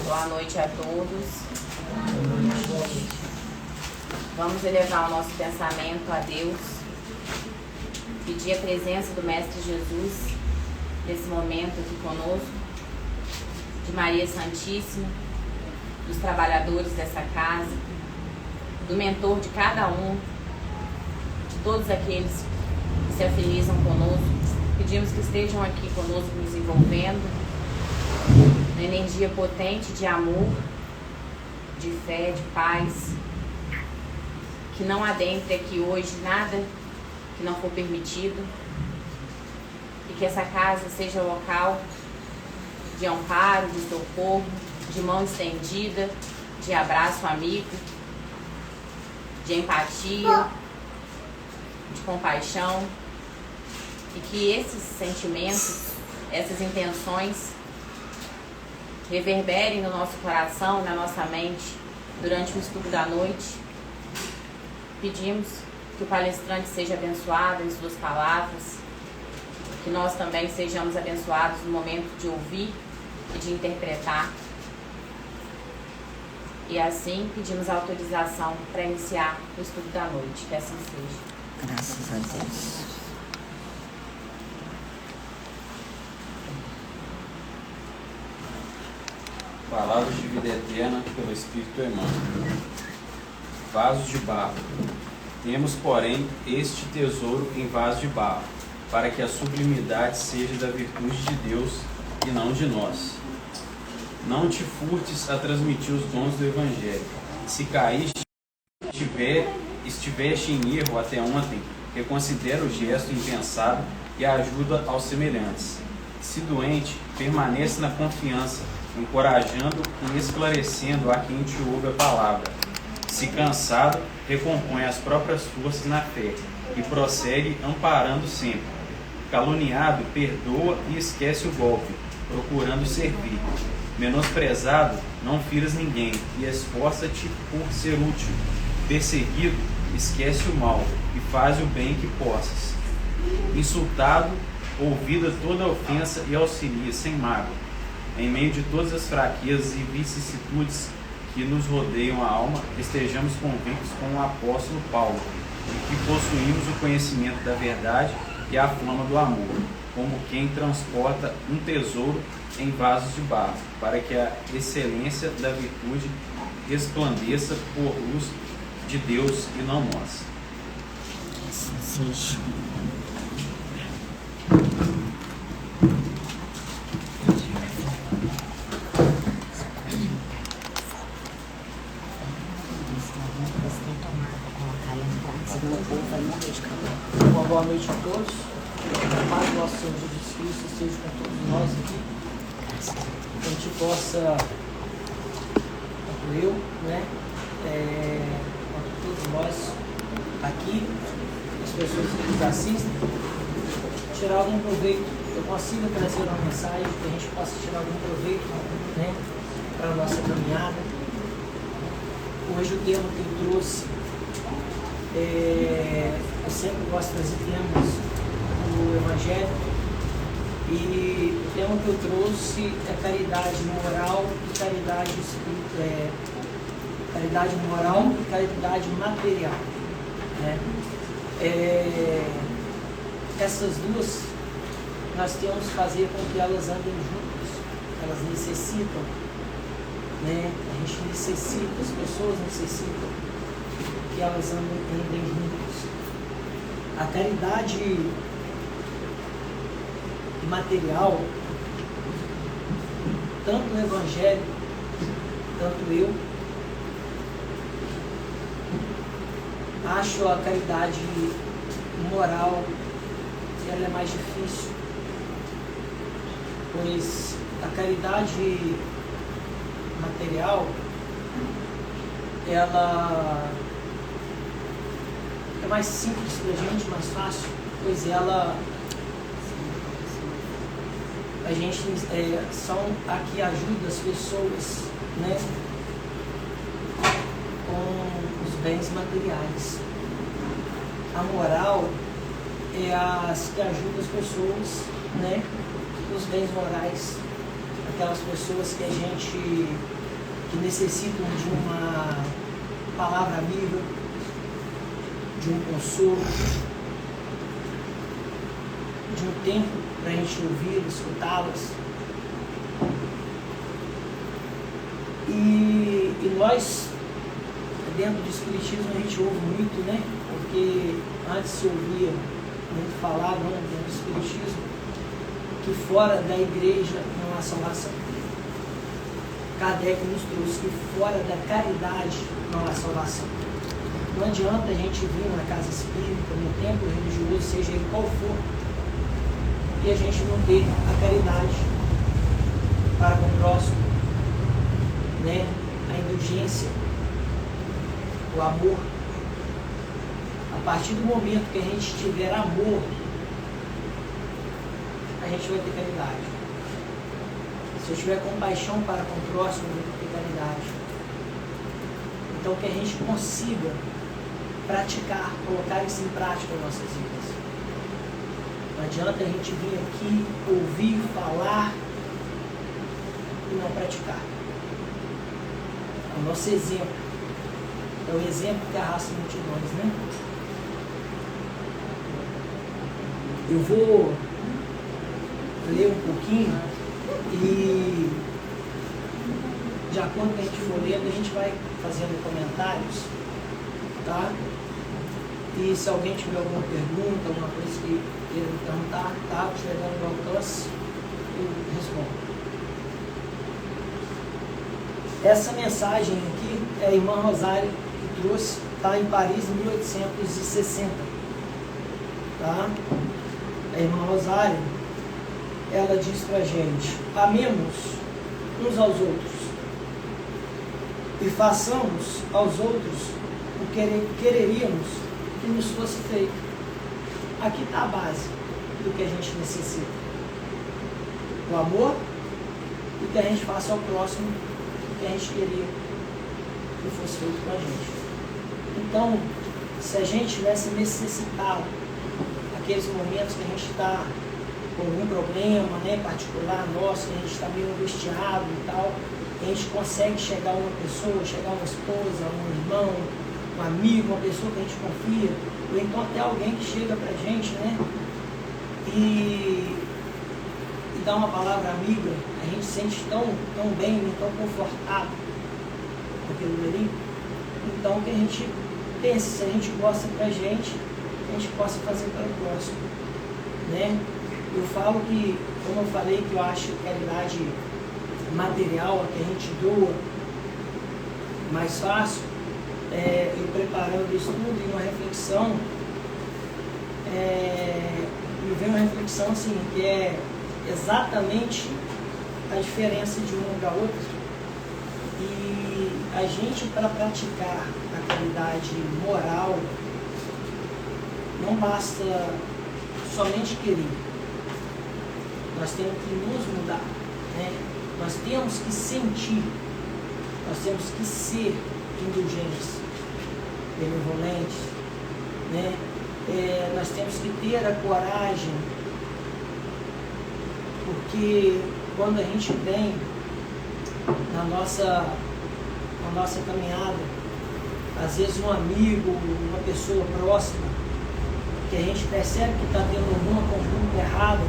Boa noite a todos. Vamos elevar o nosso pensamento a Deus, pedir a presença do Mestre Jesus nesse momento aqui conosco, de Maria Santíssima, dos trabalhadores dessa casa, do mentor de cada um, de todos aqueles que se afinizam conosco. Pedimos que estejam aqui conosco nos envolvendo na energia potente de amor, de fé, de paz, que não adentre aqui hoje nada que não for permitido, e que essa casa seja local de amparo, de socorro, de mão estendida, de abraço amigo, de empatia, de compaixão, e que esses sentimentos, essas intenções reverberem no nosso coração, na nossa mente, durante o estudo da noite. Pedimos que o palestrante seja abençoado em suas palavras, que nós também sejamos abençoados no momento de ouvir e de interpretar. E assim pedimos autorização para iniciar o estudo da noite. Que assim seja. Graças a Deus. Palavras de vida eterna pelo Espírito Emmanuel. Vasos de barro. Temos, porém, este tesouro em vasos de barro, para que a sublimidade seja da virtude de Deus e não de nós. Não te furtes a transmitir os dons do Evangelho. Se caíste, estiveste em erro até ontem, reconsidera o gesto impensado e ajuda aos semelhantes. Se doente, permanece na confiança, encorajando e esclarecendo a quem te ouve a palavra. Se cansado, recompõe as próprias forças na fé e prossegue amparando sempre. Caluniado, perdoa e esquece o golpe, procurando servir. Menosprezado, não firas ninguém e esforça-te por ser útil. Perseguido, esquece o mal e faz o bem que possas. Insultado, ouvida toda ofensa e auxilia sem mágoa. Em meio de todas as fraquezas e vicissitudes que nos rodeiam a alma, estejamos convictos com o apóstolo Paulo, de que possuímos o conhecimento da verdade e a flama do amor, como quem transporta um tesouro em vasos de barro, para que a excelência da virtude resplandeça por luz de Deus e não nós. Assim seja. Uma boa noite a todos. A paz do nosso Senhor Jesus Cristo esteja com todos nós aqui. Que a gente possa, tanto eu, quanto todos nós aqui, as pessoas que nos assistem, tirar algum proveito. Eu consiga trazer uma mensagem que a gente possa tirar algum proveito, para a nossa caminhada. Hoje o tema que eu trouxe, eu sempre gosto de trazer temas do Evangelho, e o tema que eu trouxe é caridade moral e caridade moral e caridade material. Essas duas nós temos que fazer com que elas andem juntas, elas necessitam, a gente necessita, as pessoas necessitam que elas andem juntas. A caridade material, tanto no Evangelho, tanto eu, acho a caridade moral, ela é mais difícil, pois a caridade material, ela é mais simples para a gente, mais fácil, pois ela, a gente são a que ajuda as pessoas, com os bens materiais. A moral é as que ajuda as pessoas, os bens morais, aquelas pessoas que necessitam de uma palavra amiga, de um consolo, de um tempo para a gente ouvir, escutá-las. E nós, dentro do Espiritismo, a gente ouve muito, né? Porque antes se ouvia muito falar, né, dentro do Espiritismo, que fora da igreja não há salvação. Kardec nos trouxe que fora da caridade não há salvação. Não adianta a gente vir na casa espírita, no templo religioso, seja ele qual for, e a gente não ter a caridade para com o próximo, né? A indulgência, o amor. A partir do momento que a gente tiver amor, a gente vai ter caridade. Se eu tiver compaixão para com o próximo, eu vou ter caridade. Então que a gente consiga praticar, colocar isso em prática em nossas vidas. Não adianta a gente vir aqui, ouvir, falar e não praticar. O nosso exemplo é o exemplo que arrasta multidões, né? Eu vou ler um pouquinho e, de acordo com o que a gente for lendo, a gente vai fazendo comentários, tá? E se alguém tiver alguma pergunta, alguma coisa que queira me perguntar, tá? Chegando no alcance, eu respondo. Essa mensagem aqui é a irmã Rosário que trouxe, está em Paris, em 1860. Tá? A irmã Rosário, ela diz pra gente: amemos uns aos outros e façamos aos outros o que quereríamos que nos fosse feito. Aqui está a base do que a gente necessita: o amor, e que a gente faça ao próximo o que a gente queria que fosse feito com a gente. Então, se a gente tivesse necessitado aqueles momentos que a gente está com algum problema, né, particular nosso, que a gente está meio angustiado e tal, a gente consegue chegar a uma pessoa, chegar a uma esposa, um irmão, um amigo, uma pessoa que a gente confia, ou então até alguém que chega pra gente, né, e dá uma palavra amiga, a gente se sente tão bem, tão confortável com aquilo ali. Então que a gente pense, se a gente gosta pra gente, a gente possa fazer para o próximo, né? Eu falo que, como eu falei, que eu acho que a caridade material, a que a gente doa mais fácil, eu preparando o estudo e uma reflexão, me veio uma reflexão assim, que é exatamente a diferença de uma para outra. E a gente, para praticar a caridade moral, não basta somente querer. Nós temos que nos mudar, né? Nós temos que sentir, nós temos que ser indulgentes, benevolentes, né? Nós temos que ter a coragem, porque quando a gente vem na nossa caminhada, às vezes um amigo, uma pessoa próxima, que a gente percebe que está tendo alguma conduta errada,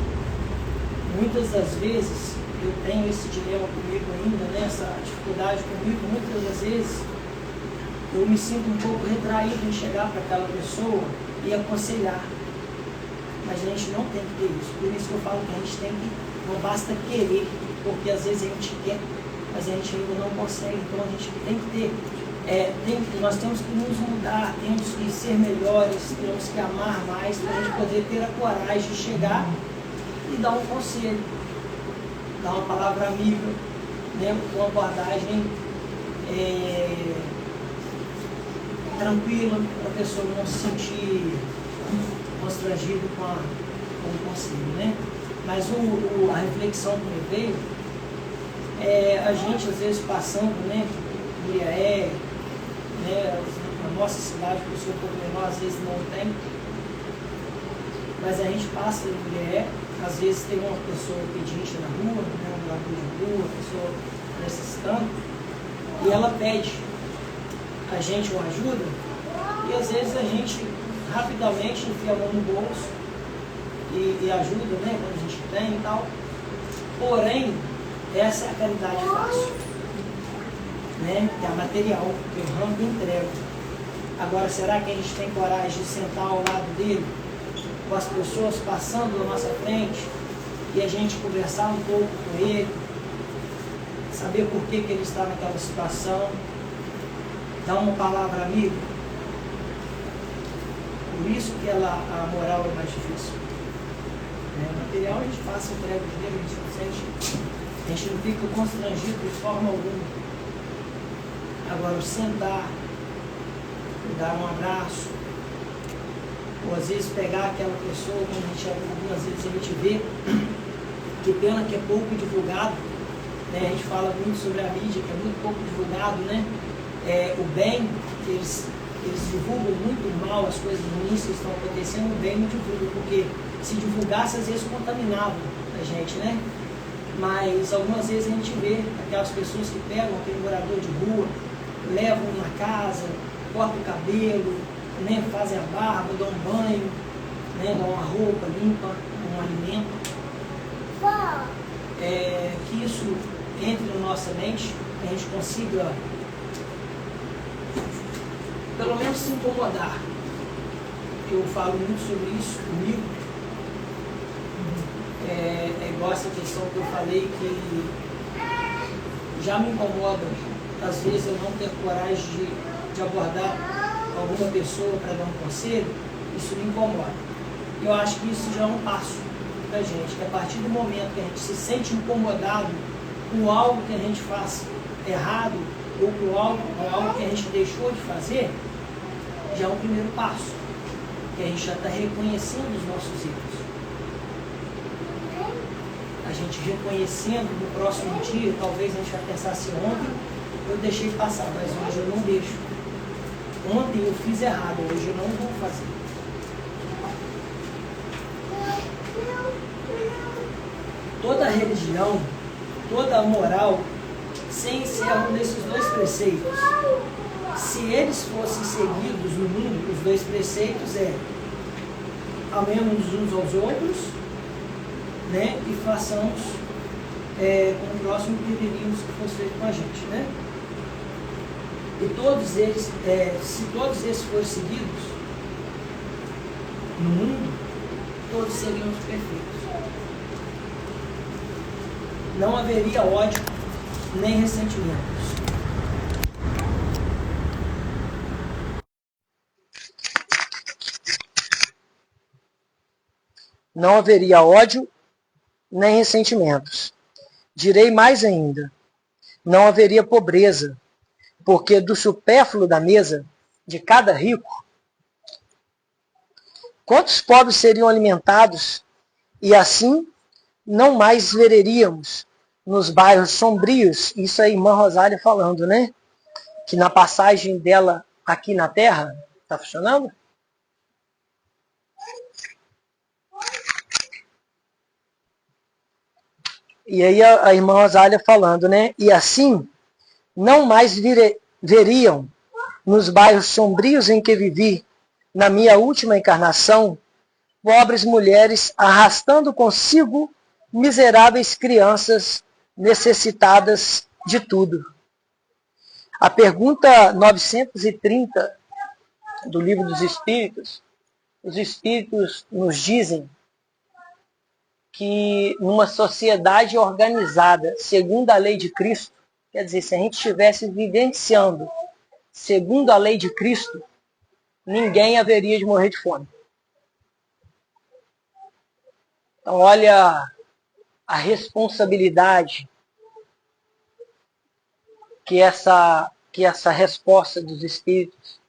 muitas das vezes, eu tenho esse dilema comigo ainda, né, essa dificuldade comigo, muitas das vezes eu me sinto um pouco retraído em chegar para aquela pessoa e aconselhar, mas a gente não tem que ter isso. Por isso que eu falo que a gente tem que, não basta querer, porque às vezes a gente quer, mas a gente ainda não consegue. Então a gente tem que ter, nós temos que nos mudar, temos que ser melhores, temos que amar mais, para a gente poder ter a coragem de chegar e dar um conselho, dar uma palavra amiga, né, uma abordagem tranquila, para a pessoa não se sentir constrangida com o conselho, né? Mas a reflexão que me veio a gente às vezes passando, né, por Iaié, né, na nossa cidade, por ser um pouco menor, às vezes não tem, mas a gente passa em mulher, às vezes tem uma pessoa pedinte na rua, né, um morador de rua, uma pessoa necessitando, e ela pede a gente uma ajuda, e às vezes a gente rapidamente enfia a mão no bolso e ajuda, né, quando a gente tem e tal. Porém, essa é a caridade fácil, né, que é a material, que eu rampo e entrego. Agora, será que a gente tem coragem de sentar ao lado dele, com as pessoas passando na nossa frente, e a gente conversar um pouco com ele, saber por que ele está naquela situação, dar uma palavra amiga? Por isso que a moral é mais difícil. O material a gente passa o entrega de Deus, a gente não fica constrangido de forma alguma. Agora, o sentar, dar um abraço, ou às vezes pegar aquela pessoa, como algumas vezes a gente vê, que pena que é pouco divulgado, né? A gente fala muito sobre a mídia, que é muito pouco divulgado, né? O bem, eles divulgam muito mal as coisas ruins que estão acontecendo, o bem não divulga, porque se divulgasse, às vezes contaminava a gente, né? Mas algumas vezes a gente vê aquelas pessoas que pegam aquele morador de rua, levam na casa, cortam o cabelo, né, fazem a barba, dão um banho, né, dão uma roupa limpa, um alimento. Que isso entre na nossa mente, que a gente consiga pelo menos se incomodar. Eu falo muito sobre isso comigo. É igual essa questão que eu falei, que já me incomoda, às vezes, eu não ter coragem de abordar alguma pessoa para dar um conselho, isso me incomoda. Eu acho que isso já é um passo para a gente, que a partir do momento que a gente se sente incomodado com algo que a gente faz errado, ou com algo que a gente deixou de fazer, já é o primeiro passo, que a gente já está reconhecendo os nossos erros. A gente reconhecendo no próximo dia, talvez a gente vai pensar assim, ontem eu deixei passar, mas hoje eu não deixo. Ontem eu fiz errado, hoje eu não vou fazer. Toda religião, toda moral, se encerram nesses dois preceitos. Se eles fossem seguidos no mundo, os dois preceitos amemos uns aos outros, né, e façamos com o próximo que deveríamos que fosse feito com a gente, né? E todos eles, se todos esses forem seguidos no mundo, todos seriam perfeitos. Não haveria ódio nem ressentimentos. Não haveria ódio nem ressentimentos. Direi mais ainda, não haveria pobreza, porque do supérfluo da mesa de cada rico, quantos pobres seriam alimentados, e assim não mais vereríamos nos bairros sombrios, isso é a irmã Rosália falando, né? Que na passagem dela aqui na Terra, está funcionando? E aí a irmã Rosália falando, né? E assim não mais veriam nos bairros sombrios em que vivi na minha última encarnação, pobres mulheres arrastando consigo miseráveis crianças necessitadas de tudo. A pergunta 930 do Livro dos Espíritos, os Espíritos nos dizem que numa sociedade organizada segundo a lei de Cristo, quer dizer, se a gente estivesse vivenciando segundo a lei de Cristo, ninguém haveria de morrer de fome. Então, olha a responsabilidade que essa resposta dos Espíritos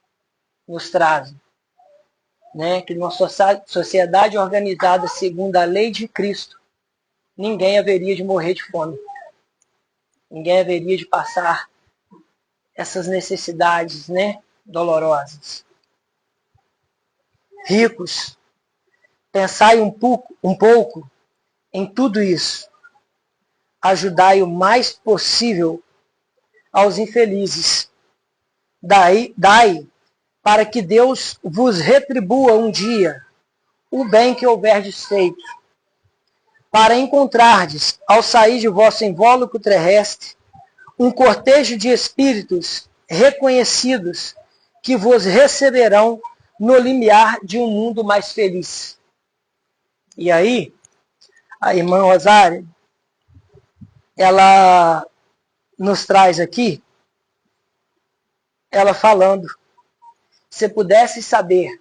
nos traz. Né? Que numa sociedade organizada segundo a lei de Cristo, ninguém haveria de morrer de fome. Ninguém haveria de passar essas necessidades, né, dolorosas. Ricos Pensai um pouco em tudo isso. Ajudai o mais possível aos infelizes. Dai para que Deus vos retribua um dia o bem que houverdes feito, para encontrardes, ao sair de vosso invólucro terrestre, um cortejo de espíritos reconhecidos que vos receberão no limiar de um mundo mais feliz. E aí, a irmã Rosário, ela nos traz aqui, ela falando, se pudesse saber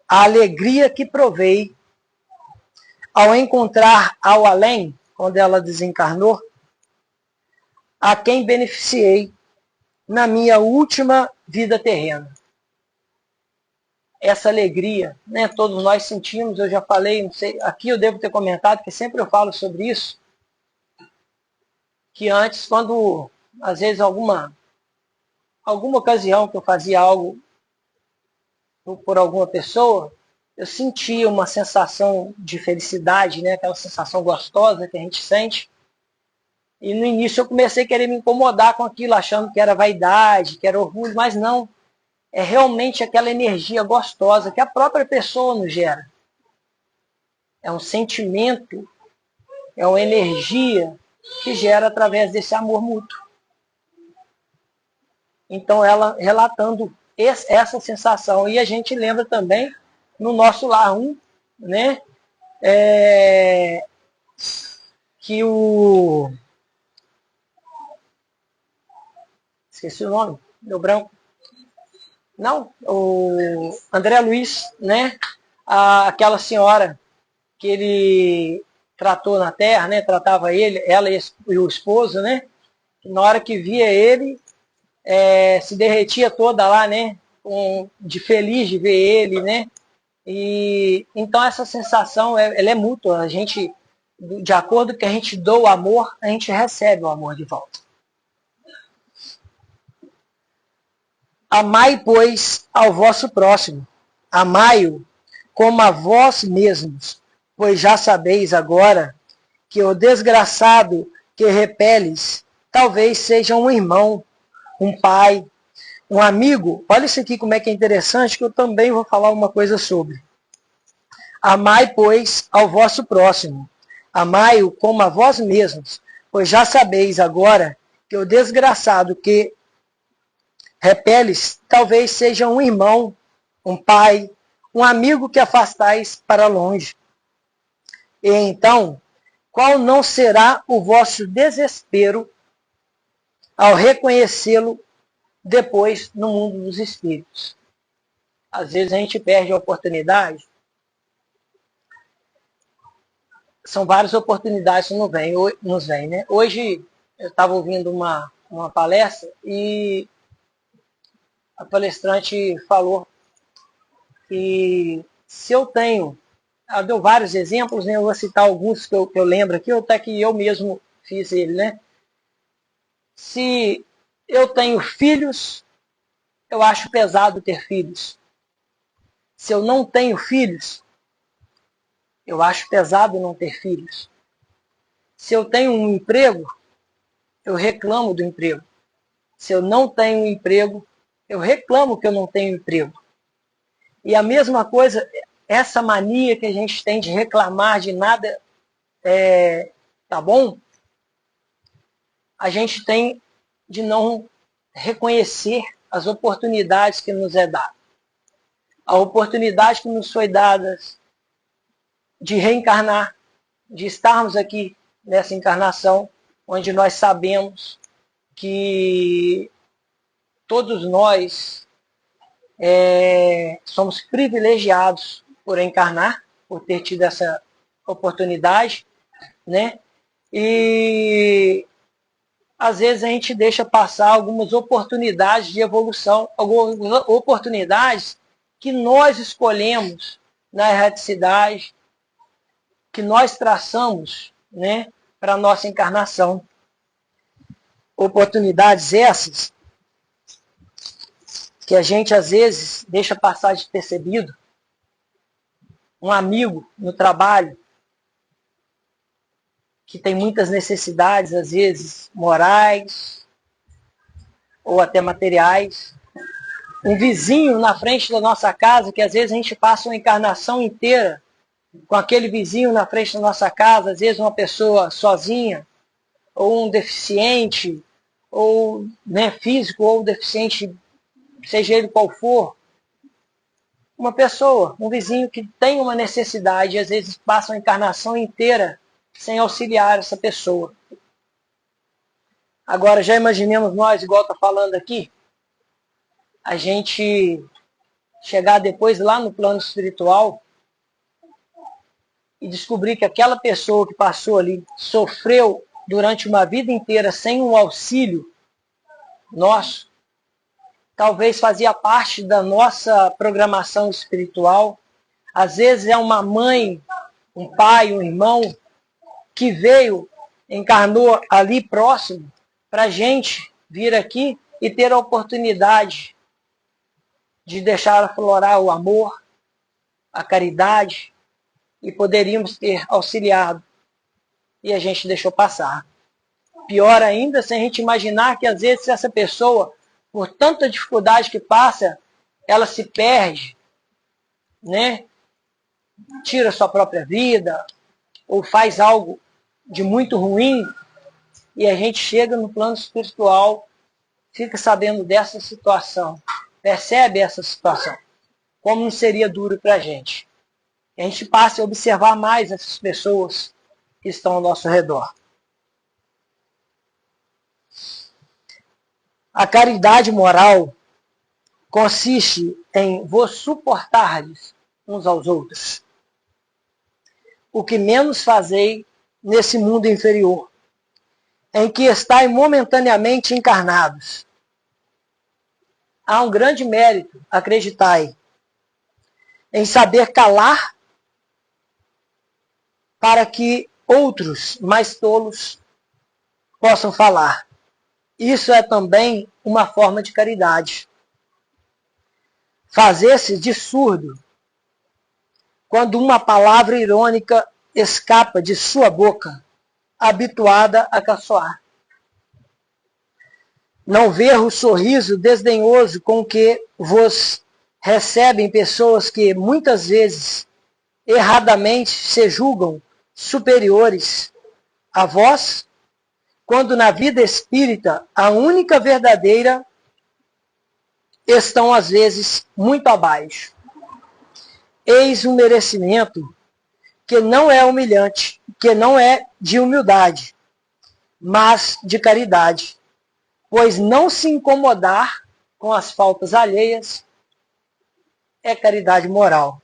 a alegria que provei ao encontrar ao além, quando ela desencarnou, a quem beneficiei na minha última vida terrena. Essa alegria, né, todos nós sentimos, eu já falei, não sei, aqui eu devo ter comentado, porque sempre eu falo sobre isso, que antes, quando, às vezes, alguma ocasião que eu fazia algo por alguma pessoa, eu sentia uma sensação de felicidade, né, aquela sensação gostosa que a gente sente. E no início eu comecei a querer me incomodar com aquilo, achando que era vaidade, que era orgulho, mas não. É realmente aquela energia gostosa que a própria pessoa nos gera. É um sentimento, é uma energia que gera através desse amor mútuo. Então ela relatando essa sensação. E a gente lembra também, no nosso lar 1, né, que o... Esqueci o nome, deu branco. Não, o André Luiz, né, aquela senhora que ele tratou na Terra, né, tratava ela e o esposo, né, na hora que via ele, se derretia toda lá, né, de feliz de ver ele, né, e então essa sensação, ela é mútua, a gente, de acordo com que a gente doa o amor, a gente recebe o amor de volta. Amai, pois, ao vosso próximo, amai-o como a vós mesmos, pois já sabeis agora que o desgraçado que repeles talvez seja um irmão, um pai, um amigo. Olha isso aqui como é que é interessante, que eu também vou falar uma coisa sobre. Amai, pois, ao vosso próximo, amai-o como a vós mesmos, pois já sabeis agora que o desgraçado que repeles talvez seja um irmão, um pai, um amigo que afastais para longe. E então, qual não será o vosso desespero ao reconhecê-lo depois no mundo dos espíritos? Às vezes a gente perde a oportunidade. São várias oportunidades que nos vêm, né? Hoje eu estava ouvindo uma palestra e a palestrante falou que se eu tenho, ela deu vários exemplos, né? Eu vou citar alguns que eu lembro aqui, até que eu mesmo fiz ele, né? Se eu tenho filhos, eu acho pesado ter filhos. Se eu não tenho filhos, eu acho pesado não ter filhos. Se eu tenho um emprego, eu reclamo do emprego. Se eu não tenho um emprego, eu reclamo que eu não tenho emprego. E a mesma coisa, essa mania que a gente tem de reclamar de nada tá bom, a gente tem de não reconhecer as oportunidades que nos é dada. A oportunidade que nos foi dada de reencarnar, de estarmos aqui nessa encarnação, onde nós sabemos que todos nós somos privilegiados por encarnar, por ter tido essa oportunidade, né? E às vezes a gente deixa passar algumas oportunidades de evolução, algumas oportunidades que nós escolhemos na erraticidade, que nós traçamos, né, para a nossa encarnação. Oportunidades essas que a gente às vezes deixa passar despercebido, um amigo no trabalho que tem muitas necessidades, às vezes morais ou até materiais. Um vizinho na frente da nossa casa, que às vezes a gente passa uma encarnação inteira com aquele vizinho na frente da nossa casa, às vezes uma pessoa sozinha, ou um deficiente, ou físico, ou deficiente, seja ele qual for. Uma pessoa, um vizinho que tem uma necessidade, e às vezes passa uma encarnação inteira sem auxiliar essa pessoa. Agora, já imaginemos nós, igual está falando aqui, a gente chegar depois lá no plano espiritual e descobrir que aquela pessoa que passou ali sofreu durante uma vida inteira sem um auxílio nosso, talvez fazia parte da nossa programação espiritual. Às vezes é uma mãe, um pai, um irmão que veio, encarnou ali próximo para a gente vir aqui e ter a oportunidade de deixar aflorar o amor, a caridade, e poderíamos ter auxiliado. E a gente deixou passar. Pior ainda, se a gente imaginar que às vezes essa pessoa, por tanta dificuldade que passa, ela se perde, tira sua própria vida, ou faz algo de muito ruim, e a gente chega no plano espiritual, fica sabendo dessa situação, percebe essa situação, como não seria duro para a gente. E a gente passa a observar mais essas pessoas que estão ao nosso redor. A caridade moral consiste em vos suportardes uns aos outros, o que menos fazei nesse mundo inferior, em que estáis momentaneamente encarnados. Há um grande mérito, acreditai, em saber calar para que outros mais tolos possam falar. Isso é também uma forma de caridade. Fazer-se de surdo quando uma palavra irônica escapa de sua boca, habituada a caçoar. Não ver o sorriso desdenhoso com que vos recebem pessoas que muitas vezes erradamente se julgam superiores a vós, quando na vida espírita a única verdadeira estão às vezes muito abaixo. Eis um merecimento que não é humilhante, que não é de humildade, mas de caridade, pois não se incomodar com as faltas alheias é caridade moral.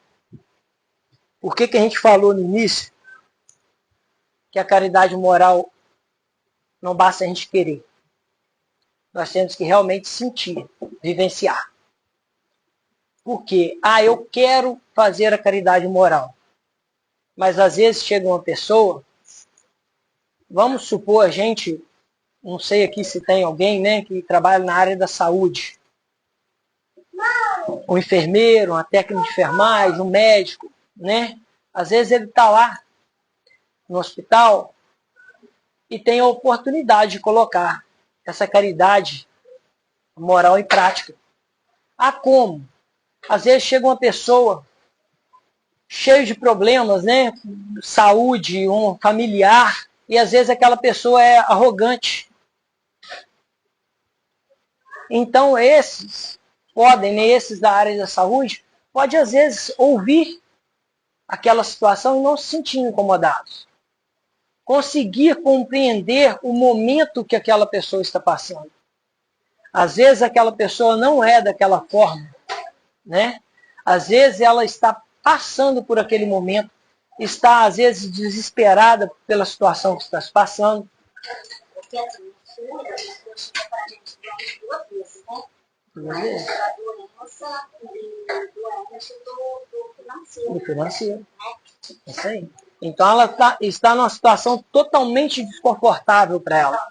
Por que a gente falou no início que a caridade moral não basta a gente querer? Nós temos que realmente sentir, vivenciar. Por quê? Eu quero fazer a caridade moral. Mas às vezes chega uma pessoa, vamos supor a gente, não sei aqui se tem alguém, que trabalha na área da saúde. Um enfermeiro, uma técnica de enfermagem, um médico, Às vezes ele está lá no hospital e tem a oportunidade de colocar essa caridade moral em prática. Como? Às vezes chega uma pessoa cheia de problemas, saúde, um familiar, e às vezes aquela pessoa é arrogante. Então esses da área da saúde, pode às vezes ouvir aquela situação e não se sentir incomodados. Conseguir compreender o momento que aquela pessoa está passando. Às vezes aquela pessoa não é daquela forma, Às vezes ela está passando por aquele momento, está às vezes desesperada pela situação que está se passando. Porque assim, para a gente duas vezes, A doença e doença do financeiro. Do financeiro. Isso aí. Então ela está numa situação totalmente desconfortável para ela.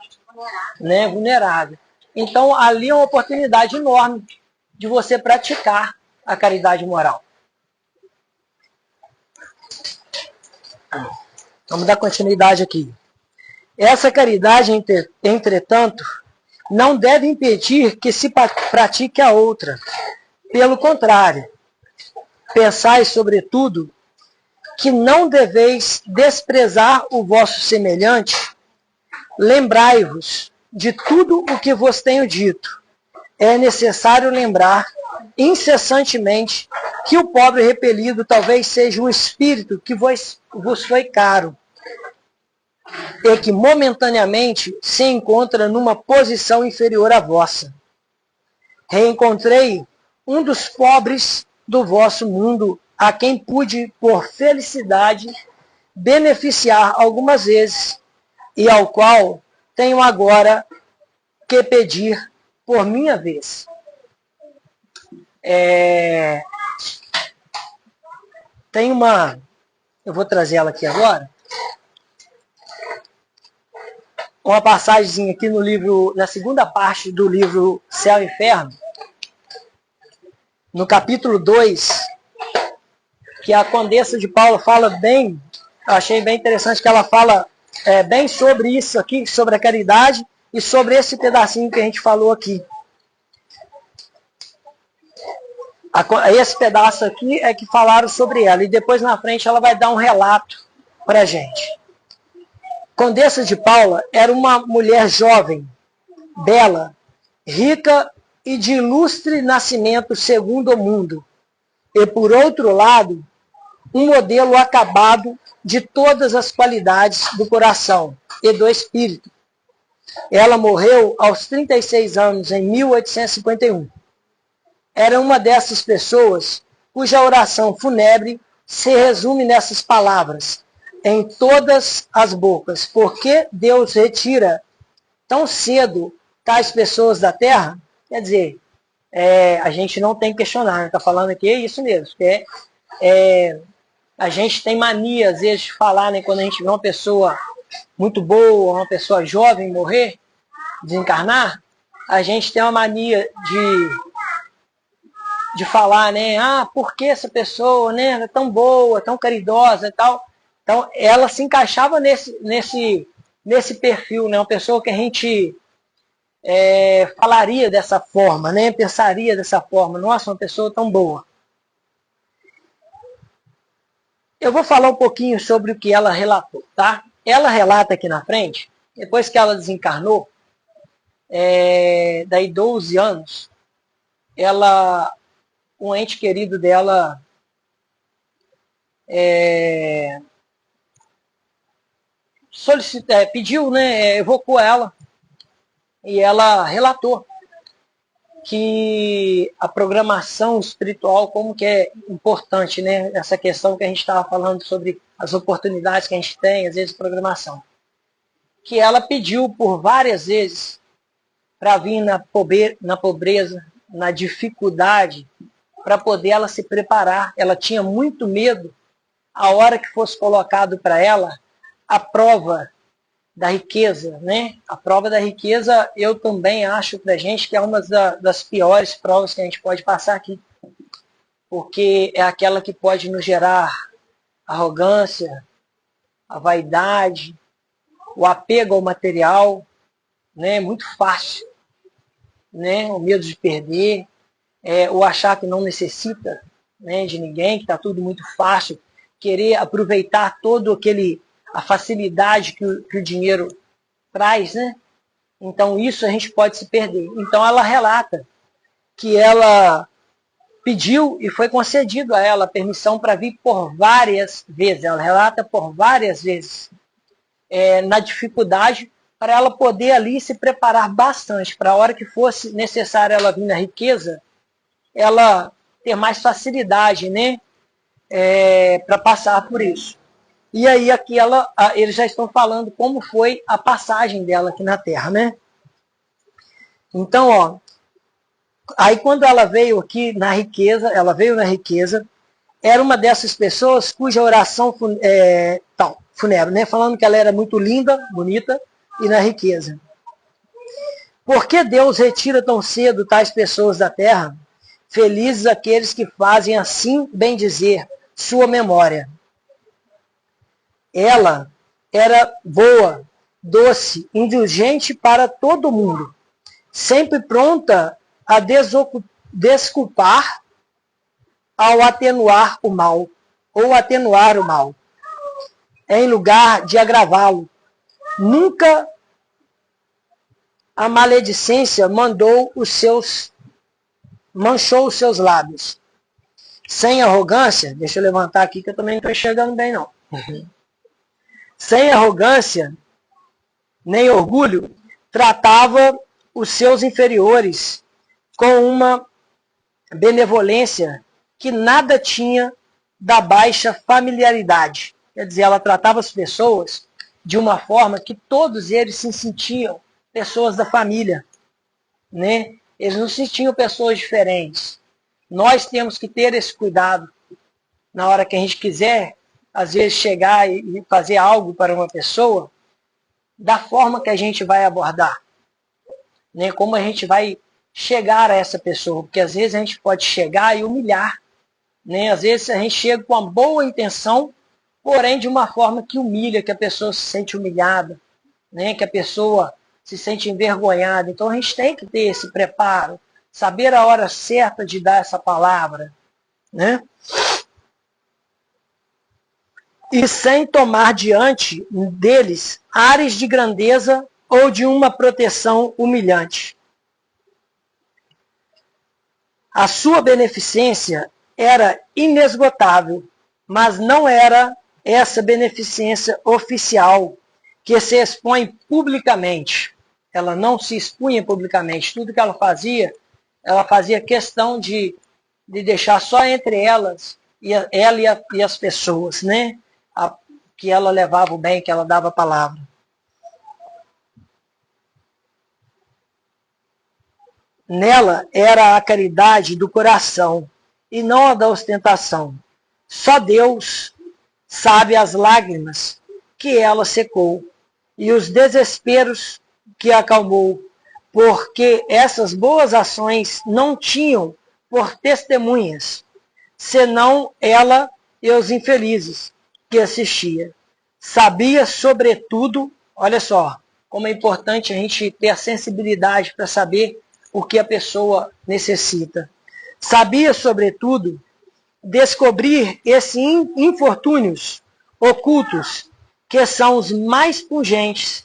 Vulnerável. Então ali é uma oportunidade enorme de você praticar a caridade moral. Vamos dar continuidade aqui. Essa caridade, entretanto, não deve impedir que se pratique a outra. Pelo contrário, pensai, sobretudo, que não deveis desprezar o vosso semelhante. Lembrai-vos de tudo o que vos tenho dito. É necessário lembrar incessantemente que o pobre repelido talvez seja um espírito que vos foi caro e que momentaneamente se encontra numa posição inferior à vossa. Reencontrei um dos pobres do vosso mundo, a quem pude, por felicidade, beneficiar algumas vezes, e ao qual tenho agora que pedir por minha vez. Tem uma... Eu vou trazer ela aqui agora. Uma passagem aqui no livro, na segunda parte do livro Céu e Inferno, no capítulo 2, que a Condessa de Paula fala bem, eu achei bem interessante que ela fala bem sobre isso aqui, sobre a caridade e sobre esse pedacinho que a gente falou aqui. Esse pedaço aqui é que falaram sobre ela, e depois na frente ela vai dar um relato para a gente. Condessa de Paula era uma mulher jovem, bela, rica e de ilustre nascimento segundo o mundo. E, por outro lado, um modelo acabado de todas as qualidades do coração e do espírito. Ela morreu aos 36 anos, em 1851. Era uma dessas pessoas cuja oração fúnebre se resume nessas palavras: em todas as bocas. Por que Deus retira tão cedo tais pessoas da terra? Quer dizer, a gente não tem que questionar, está falando aqui, é isso mesmo. A gente tem mania, às vezes, de falar, né, quando a gente vê uma pessoa muito boa, uma pessoa jovem morrer, desencarnar, a gente tem uma mania de falar, né, por que essa pessoa, né, é tão boa, tão caridosa e tal. Então, ela se encaixava nesse perfil, né? Uma pessoa que a gente falaria dessa forma, né? Pensaria dessa forma. Nossa, uma pessoa tão boa. Eu vou falar um pouquinho sobre o que ela relatou, tá? Ela relata aqui na frente, depois que ela desencarnou, daí 12 anos, um ente querido dela pediu, né, evocou ela, e ela relatou que a programação espiritual, como que é importante, né, essa questão que a gente estava falando sobre as oportunidades que a gente tem, às vezes programação, que ela pediu por várias vezes para vir na pobreza, na dificuldade, para poder ela se preparar. Ela tinha muito medo a hora que fosse colocado para ela a prova da riqueza, né? A prova da riqueza, eu também acho para a gente que é uma das piores provas que a gente pode passar aqui. Porque é aquela que pode nos gerar arrogância, a vaidade, o apego ao material, né? Muito fácil, né? O medo de perder, o achar que não necessita, né, de ninguém, que está tudo muito fácil, querer aproveitar todo a facilidade que o dinheiro traz, né? Então isso a gente pode se perder. Então ela relata que ela pediu e foi concedido a ela a permissão para vir por várias vezes. Ela relata por várias vezes na dificuldade, para ela poder ali se preparar bastante, para a hora que fosse necessário ela vir na riqueza, ela ter mais facilidade, né, para passar por isso. E aí aqui eles já estão falando como foi a passagem dela aqui na Terra, né? Então, ó, aí quando ela veio aqui na riqueza, era uma dessas pessoas cuja oração fúnebre, né? Falando que ela era muito linda, bonita e na riqueza. Por que Deus retira tão cedo tais pessoas da terra? Felizes aqueles que fazem assim, bem dizer, sua memória. Ela era boa, doce, indulgente para todo mundo, sempre pronta a desculpar ao atenuar o mal, ou atenuar o mal, em lugar de agravá-lo. Nunca a maledicência manchou os seus lábios. Sem arrogância, deixa eu levantar aqui que eu também não estou enxergando bem não. Sem arrogância, nem orgulho, tratava os seus inferiores com uma benevolência que nada tinha da baixa familiaridade. Quer dizer, ela tratava as pessoas de uma forma que todos eles se sentiam pessoas da família, né? Eles não se sentiam pessoas diferentes. Nós temos que ter esse cuidado na hora que a gente quiser, às vezes, chegar e fazer algo para uma pessoa, da forma que a gente vai abordar, né? Como a gente vai chegar a essa pessoa, porque às vezes a gente pode chegar e humilhar, né? Às vezes a gente chega com uma boa intenção, porém de uma forma que humilha, que a pessoa se sente humilhada, né? Que a pessoa se sente envergonhada. Então a gente tem que ter esse preparo, saber a hora certa de dar essa palavra, né? E sem tomar diante deles ares de grandeza ou de uma proteção humilhante. A sua beneficência era inesgotável, mas não era essa beneficência oficial que se expõe publicamente. Ela não se expunha publicamente. Tudo que ela fazia questão de deixar só entre elas, ela e as pessoas, né? Que ela levava o bem, que ela dava a palavra. Nela era a caridade do coração e não a da ostentação. Só Deus sabe as lágrimas que ela secou e os desesperos que acalmou, porque essas boas ações não tinham por testemunhas, senão ela e os infelizes que assistia. Sabia, sobretudo, olha só, como é importante a gente ter a sensibilidade para saber o que a pessoa necessita. Sabia, sobretudo, descobrir esses infortúnios ocultos, que são os mais pungentes,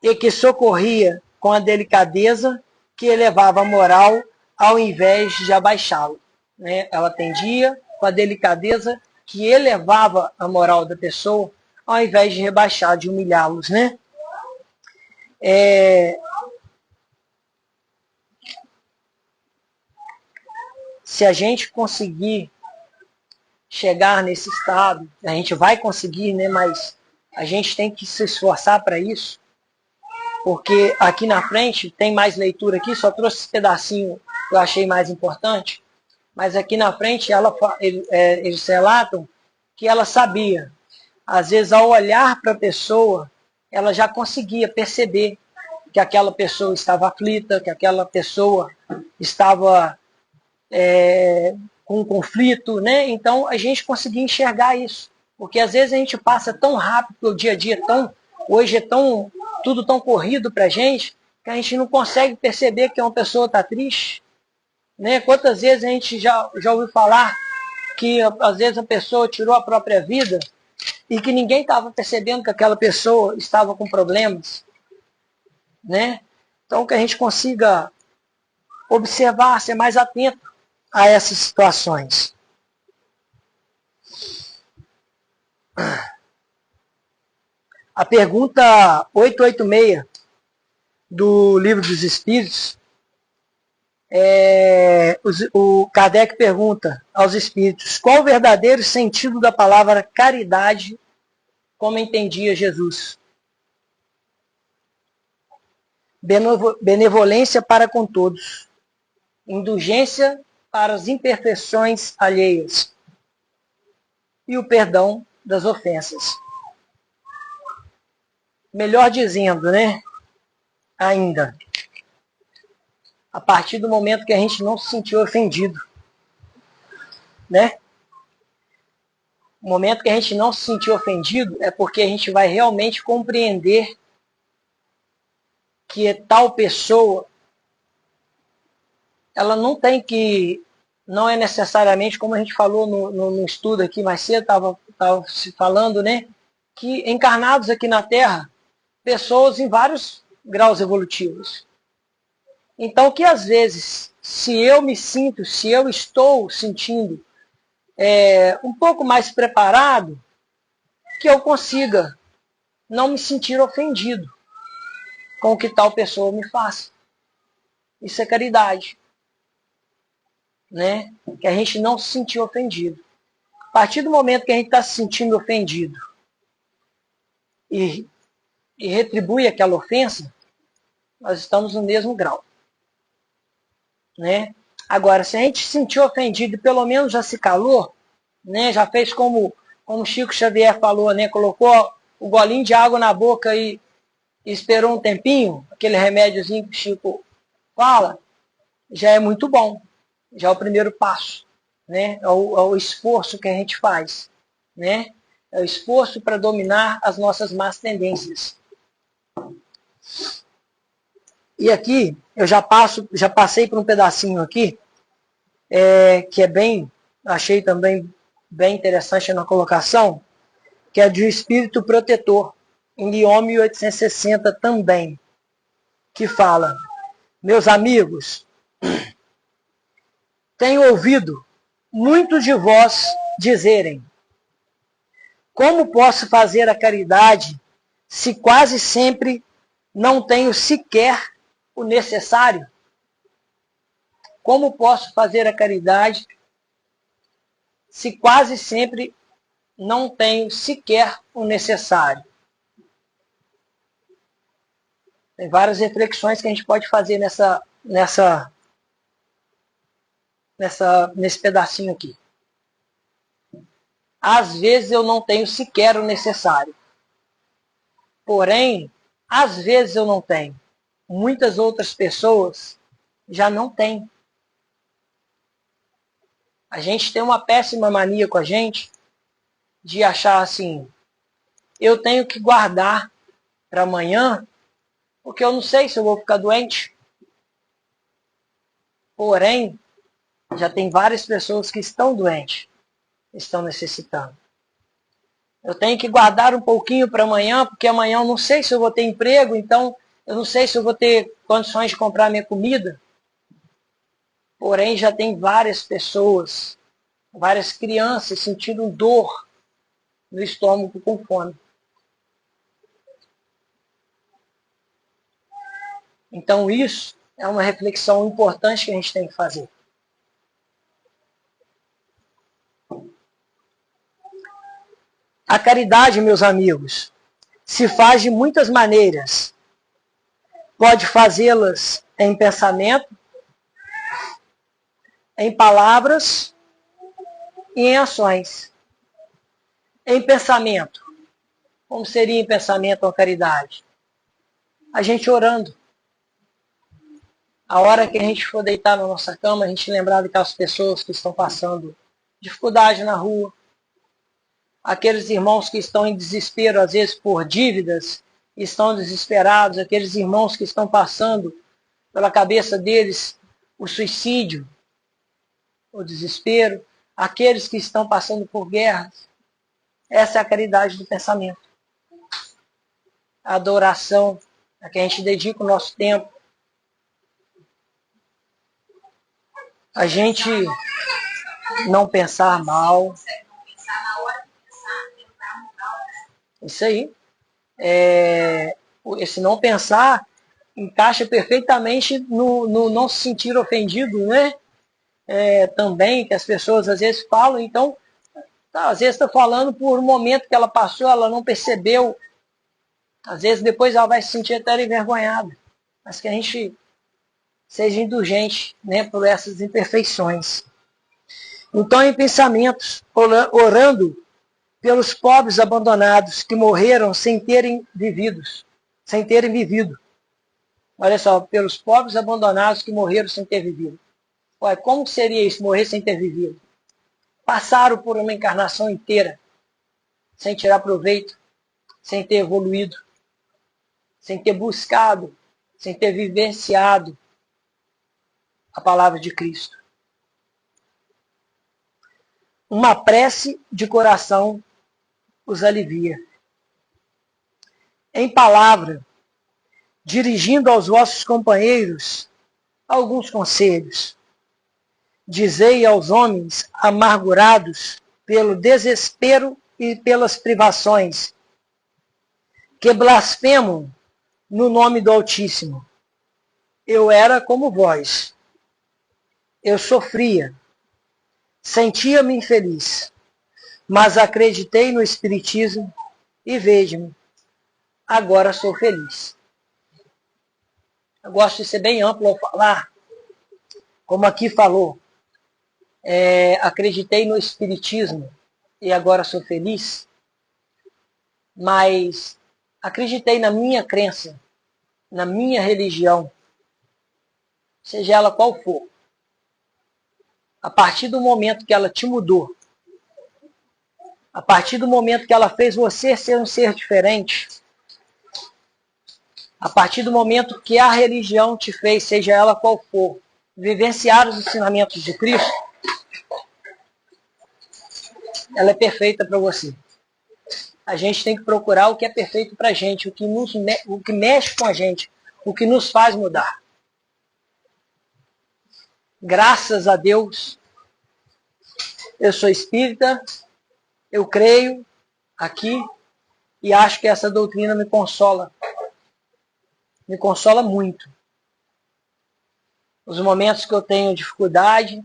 e que socorria com a delicadeza que elevava a moral ao invés de abaixá-lo, né? Ela atendia com a delicadeza que elevava a moral da pessoa ao invés de rebaixar, de humilhá-los, né? Se a gente conseguir chegar nesse estado, a gente vai conseguir, né? Mas a gente tem que se esforçar para isso, porque aqui na frente tem mais leitura aqui, só trouxe esse pedacinho que eu achei mais importante, mas aqui na frente eles relatam que ela sabia, às vezes ao olhar para a pessoa, ela já conseguia perceber que aquela pessoa estava aflita, que aquela pessoa estava com um conflito, né? Então a gente conseguia enxergar isso, porque às vezes a gente passa tão rápido, o dia a dia hoje é tudo tão corrido para a gente, que a gente não consegue perceber que uma pessoa está triste, né? Quantas vezes a gente já ouviu falar que às vezes a pessoa tirou a própria vida e que ninguém estava percebendo que aquela pessoa estava com problemas, né? Então que a gente consiga observar, ser mais atento a essas situações. A pergunta 886 do Livro dos Espíritos, o Kardec pergunta aos espíritos: qual o verdadeiro sentido da palavra caridade, como entendia Jesus? Benevolência para com todos, indulgência para as imperfeições alheias e o perdão das ofensas. Melhor dizendo, né? Ainda, a partir do momento que a gente não se sentiu ofendido, né? O momento que a gente não se sentir ofendido é porque a gente vai realmente compreender que tal pessoa, ela não tem que, não é necessariamente, como a gente falou no estudo aqui mais cedo, estava se falando, né, que encarnados aqui na Terra, pessoas em vários graus evolutivos. Então, que às vezes, se eu estou sentindo um pouco mais preparado, que eu consiga não me sentir ofendido com o que tal pessoa me faça. Isso é caridade, né? Que a gente não se sentir ofendido. A partir do momento que a gente está se sentindo ofendido e retribui aquela ofensa, nós estamos no mesmo grau, né? Agora, se a gente se sentiu ofendido e pelo menos já se calou, né? Já fez como Chico Xavier falou, né? Colocou o golinho de água na boca e esperou um tempinho, aquele remédiozinho que o Chico fala, já é muito bom. Já é o primeiro passo, né? É o esforço que a gente faz, né? É o esforço para dominar as nossas más tendências. E aqui, eu já passei por um pedacinho aqui, que é achei também bem interessante na colocação, que é de espírito protetor, em Lyon 1860 também, que fala: meus amigos, tenho ouvido muitos de vós dizerem: como posso fazer a caridade se quase sempre não tenho sequer o necessário? Como posso fazer a caridade se quase sempre não tenho sequer o necessário? Tem várias reflexões que a gente pode fazer nesse pedacinho aqui. Às vezes eu não tenho sequer o necessário. Porém, às vezes eu não tenho. Muitas outras pessoas já não têm. A gente tem uma péssima mania com a gente de achar assim: eu tenho que guardar para amanhã, porque eu não sei se eu vou ficar doente. Porém, já tem várias pessoas que estão doentes, estão necessitando. Eu tenho que guardar um pouquinho para amanhã, porque amanhã eu não sei se eu vou ter emprego, então eu não sei se eu vou ter condições de comprar minha comida. Porém, já tem várias pessoas, várias crianças sentindo dor no estômago com fome. Então isso é uma reflexão importante que a gente tem que fazer. A caridade, meus amigos, se faz de muitas maneiras. Pode fazê-las em pensamento, em palavras e em ações. Em pensamento. Como seria em pensamento a caridade? A gente orando. A hora que a gente for deitar na nossa cama, a gente lembrar daquelas pessoas que estão passando dificuldade na rua. Aqueles irmãos que estão em desespero, às vezes por dívidas, estão desesperados. Aqueles irmãos que estão passando pela cabeça deles o suicídio, o desespero. Aqueles que estão passando por guerras. Essa é a caridade do pensamento. A adoração, a que a gente dedica o nosso tempo. A gente não pensar mal. Isso aí. Esse não pensar encaixa perfeitamente no não se sentir ofendido, né? Também, que as pessoas às vezes falam, então, às vezes está falando por um momento que ela passou, ela não percebeu. Às vezes depois ela vai se sentir até envergonhada. Mas que a gente seja indulgente, né, por essas imperfeições. Então, em pensamentos, orando pelos pobres abandonados que morreram sem terem vivido. Olha só, pelos pobres abandonados que morreram sem ter vivido. Olha, como seria isso, morrer sem ter vivido? Passaram por uma encarnação inteira sem tirar proveito, sem ter evoluído, sem ter buscado, sem ter vivenciado a palavra de Cristo. Uma prece de coração os alivia. Em palavra, dirigindo aos vossos companheiros alguns conselhos. Dizei aos homens amargurados pelo desespero e pelas privações, que blasfemam no nome do Altíssimo. Eu era como vós. Eu sofria, sentia-me infeliz, mas acreditei no Espiritismo e vejo-me, agora sou feliz. Eu gosto de ser bem amplo ao falar, como aqui falou, acreditei no Espiritismo e agora sou feliz, mas acreditei na minha crença, na minha religião, seja ela qual for. A partir do momento que ela te mudou, a partir do momento que ela fez você ser um ser diferente, a partir do momento que a religião te fez, seja ela qual for, vivenciar os ensinamentos de Cristo, ela é perfeita para você. A gente tem que procurar o que é perfeito para a gente, o que mexe com a gente, o que nos faz mudar. Graças a Deus, eu sou espírita, eu creio aqui e acho que essa doutrina me consola muito. Os momentos que eu tenho dificuldade,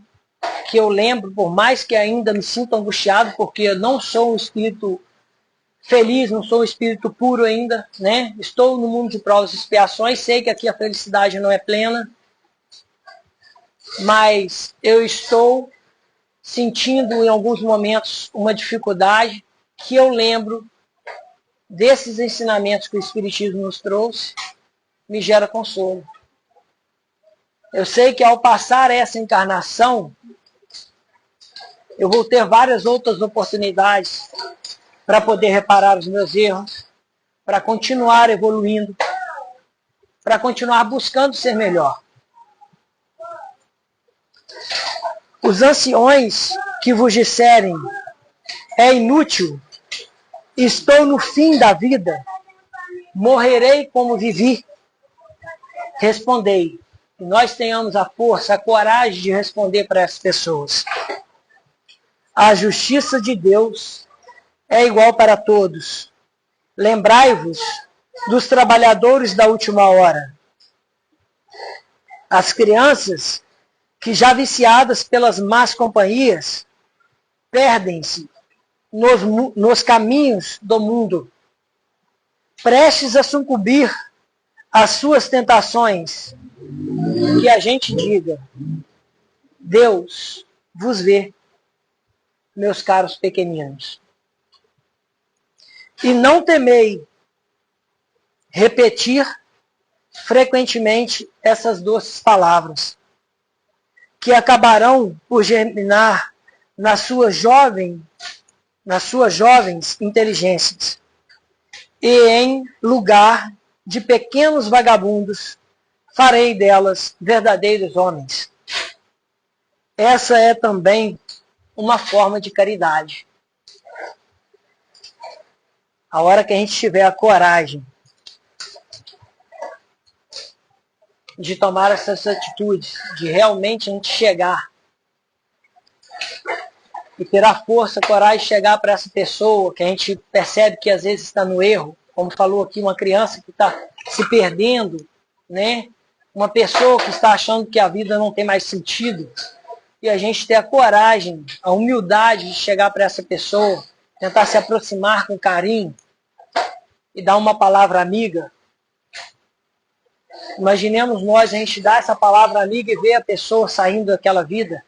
que eu lembro, por mais que ainda me sinta angustiado, porque eu não sou um espírito feliz, não sou um espírito puro ainda, né? Estou no mundo de provas e expiações, sei que aqui a felicidade não é plena, mas eu estou sentindo em alguns momentos uma dificuldade que eu lembro desses ensinamentos que o Espiritismo nos trouxe, me gera consolo. Eu sei que ao passar essa encarnação, eu vou ter várias outras oportunidades para poder reparar os meus erros, para continuar evoluindo, para continuar buscando ser melhor. Os anciões que vos disserem, é inútil, estou no fim da vida, morrerei como vivi. Respondei, que nós tenhamos a força, a coragem de responder para essas pessoas. A justiça de Deus é igual para todos. Lembrai-vos dos trabalhadores da última hora. As crianças que já viciadas pelas más companhias, perdem-se nos caminhos do mundo, prestes a sucumbir às suas tentações, que a gente diga, Deus vos vê, meus caros pequeninos. E não temei repetir frequentemente essas doces palavras, que acabarão por germinar nas suas jovens inteligências, e em lugar de pequenos vagabundos, farei delas verdadeiros homens. Essa é também uma forma de caridade. A hora que a gente tiver a coragem de tomar essas atitudes, de realmente a gente chegar e ter a força, a coragem de chegar para essa pessoa que a gente percebe que às vezes está no erro, como falou aqui, uma criança que está se perdendo, né? Uma pessoa que está achando que a vida não tem mais sentido, e a gente ter a coragem, a humildade de chegar para essa pessoa, tentar se aproximar com carinho e dar uma palavra amiga. Imaginemos nós, a gente dar essa palavra amiga e ver a pessoa saindo daquela vida,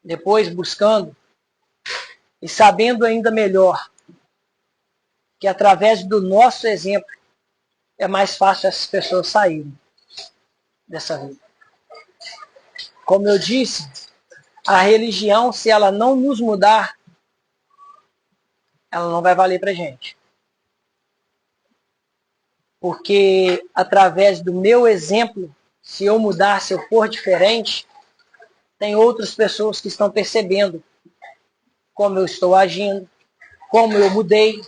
depois buscando, e sabendo ainda melhor que através do nosso exemplo é mais fácil essas pessoas saírem dessa vida. Como eu disse, a religião, se ela não nos mudar, ela não vai valer pra gente. Porque através do meu exemplo, se eu mudar, se eu for diferente, tem outras pessoas que estão percebendo como eu estou agindo, como eu mudei,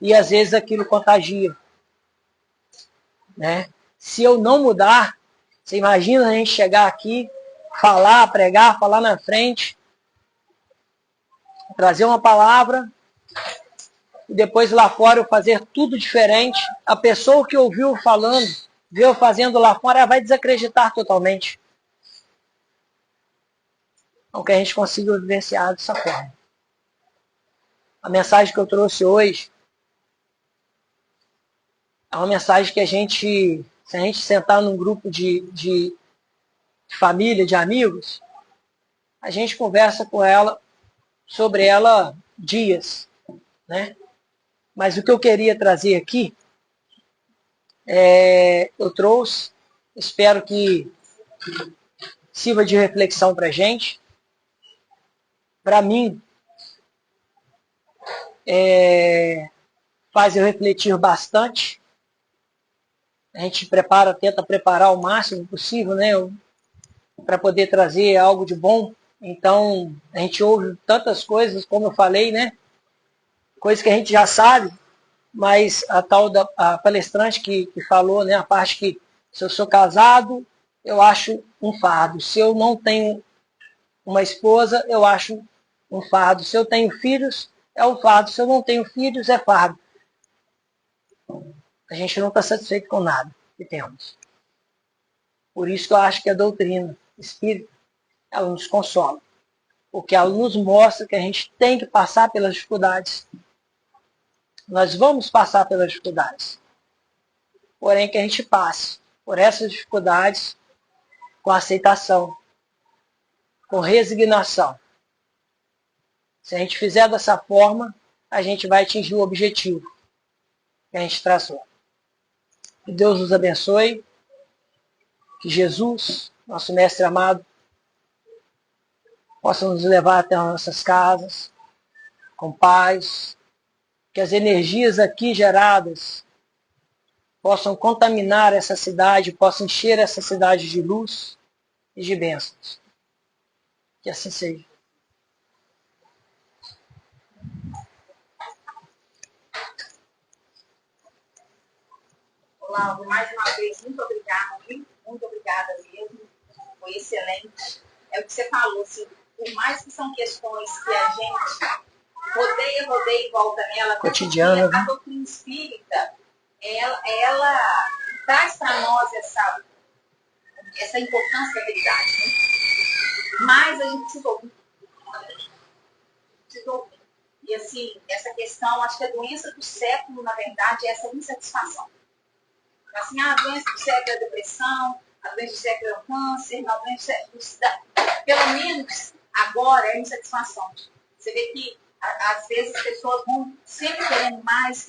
e às vezes aquilo contagia, né? Se eu não mudar, você imagina a gente chegar aqui, falar, pregar, falar na frente, trazer uma palavra, e depois lá fora eu fazer tudo diferente. A pessoa que ouviu falando, viu fazendo lá fora, ela vai desacreditar totalmente. Então que a gente consiga vivenciar dessa forma. A mensagem que eu trouxe hoje é uma mensagem que se a gente sentar num grupo de família, de amigos, a gente conversa com ela, sobre ela dias, né? Mas o que eu queria trazer aqui, eu trouxe, espero que sirva de reflexão para a gente. Para mim, faz eu refletir bastante. A gente tenta preparar o máximo possível, né, para poder trazer algo de bom. Então, a gente ouve tantas coisas, como eu falei, né, coisas que a gente já sabe, mas a palestrante que falou, né, a parte que se eu sou casado, eu acho um fardo. Se eu não tenho uma esposa, eu acho um fardo. Se eu tenho filhos, é um fardo. Se eu não tenho filhos, é fardo. A gente não está satisfeito com nada que temos. Por isso que eu acho que a doutrina espírita, ela nos consola. Porque ela nos mostra que a gente tem que passar pelas dificuldades. Nós vamos passar pelas dificuldades. Porém, que a gente passe por essas dificuldades com aceitação, com resignação. Se a gente fizer dessa forma, a gente vai atingir o objetivo que a gente traçou. Que Deus nos abençoe. Que Jesus, nosso Mestre amado, possa nos levar até as nossas casas com paz. Que as energias aqui geradas possam contaminar essa cidade, possam encher essa cidade de luz e de bênçãos. Que assim seja. Lauro, mais uma vez, muito obrigada, viu? Muito obrigada mesmo. Foi excelente. É o que você falou, assim, por mais que são questões que a gente rodeia e volta nela, cotidiana, a doutrina espírita, ela traz para nós essa importância da verdade, né? Mas a gente precisa ouvir. E assim, essa questão, acho que a doença do século, na verdade, é essa insatisfação. Assim, a doença do século é a depressão, a doença do século é o câncer, a doença do século, pelo menos agora é a insatisfação. Você vê que às vezes as pessoas vão sempre querendo mais,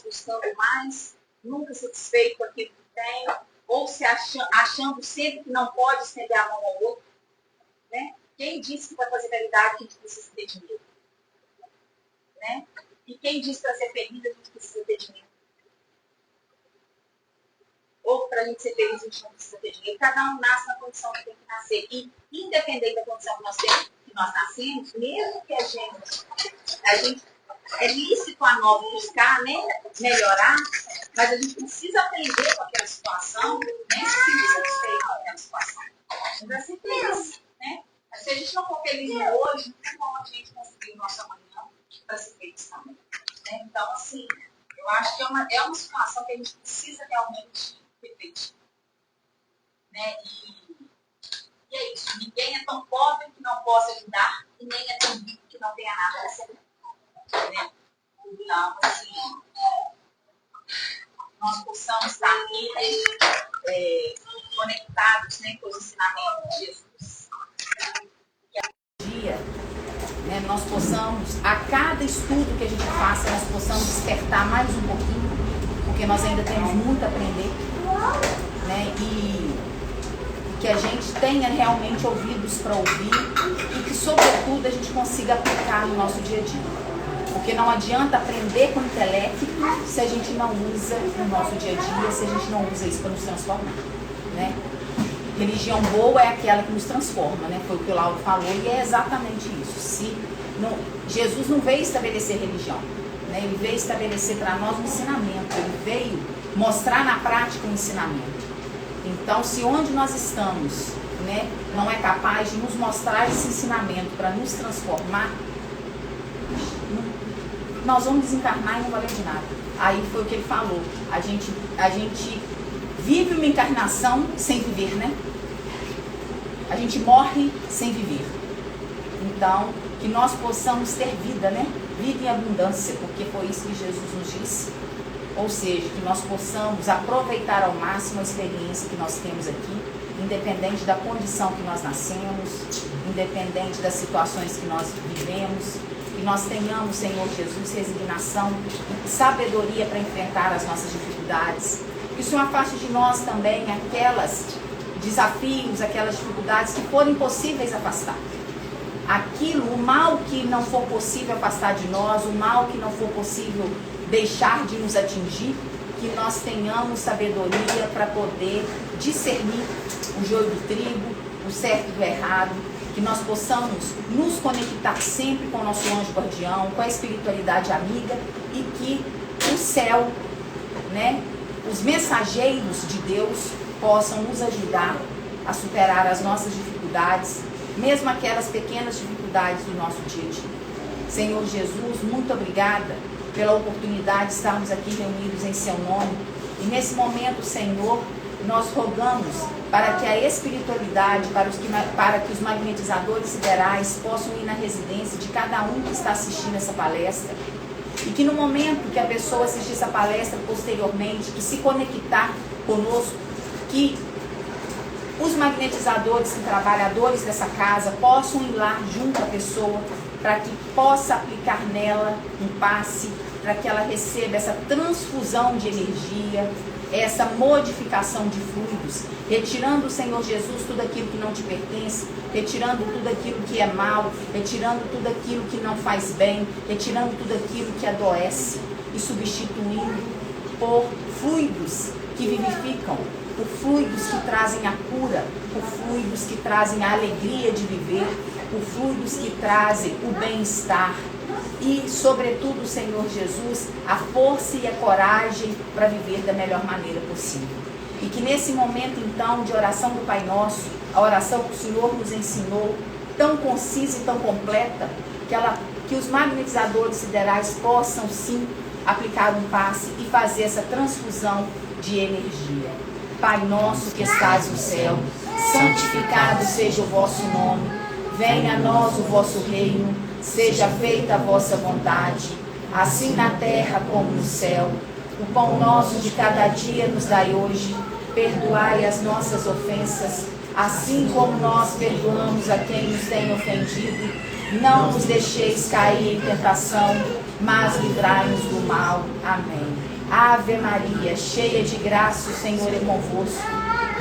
buscando mais, nunca satisfeito com aquilo que tem, ou se achando sempre que não pode estender a mão ao outro. Né? Quem disse que para fazer caridade a gente precisa ter dinheiro? Né? E quem disse que para ser feliz a gente precisa ter dinheiro? Ou para a gente ser feliz a gente não precisa ter dinheiro? Cada um nasce na condição que tem que nascer. E independente da condição que nós temos, que nós nascemos, mesmo que a gente é lícito a nós buscar, né, melhorar, mas a gente precisa aprender com aquela situação, né, se satisfeito com aquela situação. A gente vai ser feliz, né? Mas se a gente não for feliz no hoje, não tem como a gente conseguir o nosso amanhã para ser feliz também. Né? Então, assim, eu acho que é uma situação que a gente precisa realmente refletir. Né? E é isso, ninguém é tão pobre que não possa ajudar e nem é tão rico que não tenha nada a receber. Né? Então, assim, nós possamos estar aqui, né, conectados, né, com os ensinamentos de Jesus. Dia, né, nós possamos, a cada estudo que a gente faça, nós possamos despertar mais um pouquinho, porque nós ainda temos muito a aprender, né, e que a gente tenha realmente ouvidos para ouvir e que, sobretudo, a gente consiga aplicar no nosso dia a dia. Porque não adianta aprender com o intelecto se a gente não usa no nosso dia a dia, se a gente não usa isso para nos transformar, né? Religião boa é aquela que nos transforma, né? Foi o que o Lauro falou e é exatamente isso. Jesus não veio estabelecer religião, né? Ele veio estabelecer para nós um ensinamento, ele veio mostrar na prática um ensinamento. Então, se onde nós estamos, né, não é capaz de nos mostrar esse ensinamento para nos transformar, nós vamos desencarnar e não valeu de nada. Aí foi o que ele falou, a gente vive uma encarnação sem viver, né? A gente morre sem viver. Então, que nós possamos ter vida, né? Vida em abundância, porque foi isso que Jesus nos disse. Ou seja, que nós possamos aproveitar ao máximo a experiência que nós temos aqui, independente da condição que nós nascemos, independente das situações que nós vivemos, que nós tenhamos, Senhor Jesus, resignação e sabedoria para enfrentar as nossas dificuldades. Que o Senhor afaste de nós também aquelas desafios, aquelas dificuldades que forem possíveis afastar. Aquilo, o mal que não for possível afastar de nós, o mal que não for possível deixar de nos atingir, que nós tenhamos sabedoria para poder discernir o joio do trigo, o certo do errado, que nós possamos nos conectar sempre com o nosso anjo guardião, com a espiritualidade amiga e que o céu, né, os mensageiros de Deus possam nos ajudar a superar as nossas dificuldades, mesmo aquelas pequenas dificuldades do nosso dia a dia. Senhor Jesus, muito obrigada pela oportunidade de estarmos aqui reunidos em seu nome. E nesse momento, Senhor, nós rogamos para que a espiritualidade, para que os magnetizadores siderais possam ir na residência de cada um que está assistindo essa palestra. E que no momento que a pessoa assistir essa palestra posteriormente, que se conectar conosco, que os magnetizadores e trabalhadores dessa casa possam ir lá junto à pessoa para que possa aplicar nela um passe, para que ela receba essa transfusão de energia, essa modificação de fluidos, retirando, Senhor Jesus, tudo aquilo que não te pertence, retirando tudo aquilo que é mal, retirando tudo aquilo que não faz bem, retirando tudo aquilo que adoece e substituindo por fluidos que vivificam, por fluidos que trazem a cura, por fluidos que trazem a alegria de viver, por fluidos que trazem o bem-estar e, sobretudo, Senhor Jesus, a força e a coragem para viver da melhor maneira possível. E que nesse momento, então, de oração do Pai Nosso, a oração que o Senhor nos ensinou, tão concisa e tão completa, que os magnetizadores siderais possam, sim, aplicar um passe e fazer essa transfusão de energia. Pai nosso que estás no céu, santificado seja o vosso nome. Venha a nós o vosso reino, seja feita a vossa vontade, assim na terra como no céu. O pão nosso de cada dia nos dai hoje, perdoai as nossas ofensas, assim como nós perdoamos a quem nos tem ofendido. Não nos deixeis cair em tentação, mas livrai-nos do mal. Amém. Ave Maria, cheia de graça, o Senhor é convosco.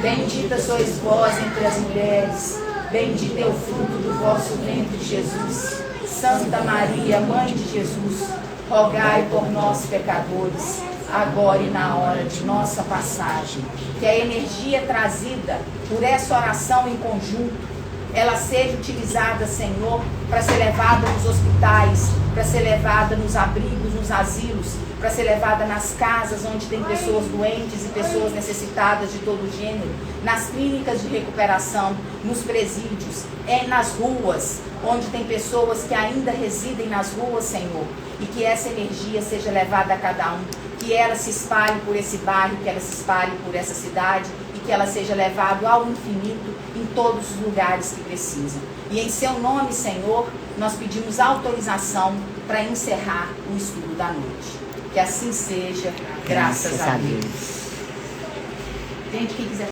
Bendita sois vós entre as mulheres, bendito é o fruto do vosso ventre, Jesus. Santa Maria, Mãe de Jesus, rogai por nós, pecadores, agora e na hora de nossa passagem. Que a energia trazida por essa oração em conjunto, ela seja utilizada, Senhor, para ser levada nos hospitais, para ser levada nos abrigos, nos asilos, para ser levada nas casas onde tem pessoas doentes e pessoas necessitadas de todo gênero, nas clínicas de recuperação, nos presídios, nas ruas, onde tem pessoas que ainda residem nas ruas, Senhor, e que essa energia seja levada a cada um, que ela se espalhe por esse bairro, que ela se espalhe por essa cidade e que ela seja levada ao infinito em todos os lugares que precisam. E em seu nome, Senhor, nós pedimos autorização para encerrar o estudo da noite. Que assim seja, graças a Deus. Gente, quem quiser